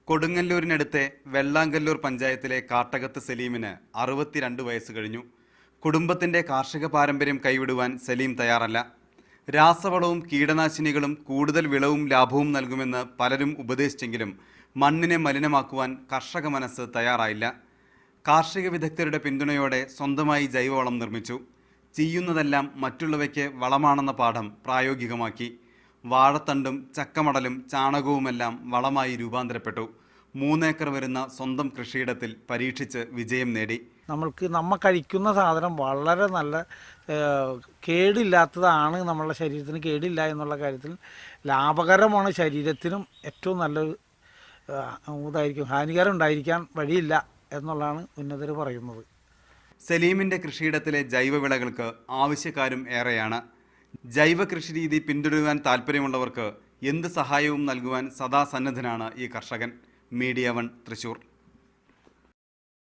കൊടുങ്ങല്ലൂരിനടുത്തെ വെള്ളാങ്കല്ലൂർ പഞ്ചായത്തിലെ കാട്ടകത്ത് സലീമിന് 62 വയസ്സ് കഴിഞ്ഞു. കുടുംബത്തിന്റെ കാർഷിക പാരമ്പര്യം കൈവിടുവാൻ സലീം തയ്യാറല്ല. രാസവളവും കീടനാശിനികളും കൂടുതൽ വിളവും ലാഭവും നൽകുമെന്ന് പലരും ഉപദേശിച്ചെങ്കിലും മണ്ണിനെ മലിനമാക്കുവാൻ കർഷക മനസ്സ് തയ്യാറായില്ല. കാർഷിക വിദഗ്ധരുടെ പിന്തുണയോടെ സ്വന്തമായി ജൈവവളം നിർമ്മിച്ചു. ചെയ്യുന്നതെല്ലാം മറ്റുള്ളവയ്ക്ക് വളമാണെന്ന പാഠം പ്രായോഗികമാക്കി. വാഴത്തണ്ടും ചക്കമടലും ചാണകവുമെല്ലാം വളമായി രൂപാന്തരപ്പെട്ടു. 3 ഏക്കർ വരുന്ന സ്വന്തം കൃഷിയിടത്തിൽ പരീക്ഷിച്ച് വിജയം നേടി. നമ്മൾ കഴിക്കുന്ന സാധനം വളരെ നല്ല കേടില്ലാത്തതാണ്. നമ്മളുടെ ശരീരത്തിന് കേടില്ല എന്നുള്ള കാര്യത്തിൽ ലാഭകരമാണ്. ശരീരത്തിനും ഏറ്റവും നല്ലൊരു ഇതായിരിക്കും. ഹാനികരം ഉണ്ടായിരിക്കാൻ വഴിയില്ല എന്നുള്ളതാണ് ഉന്നതർ പറയുന്നത്. സലീമിൻ്റെ കൃഷിയിടത്തിലെ ജൈവവിളകൾക്ക് ആവശ്യക്കാരും ഏറെയാണ്. ജൈവ കൃഷിരീതി പിന്തുടരുവാൻ താൽപ്പര്യമുള്ളവർക്ക് എന്ത് സഹായവും നൽകുവാൻ സദാ സന്നദ്ധനാണ് ഈ കർഷകൻ. മീഡിയ 1 തൃശ്ശൂർ.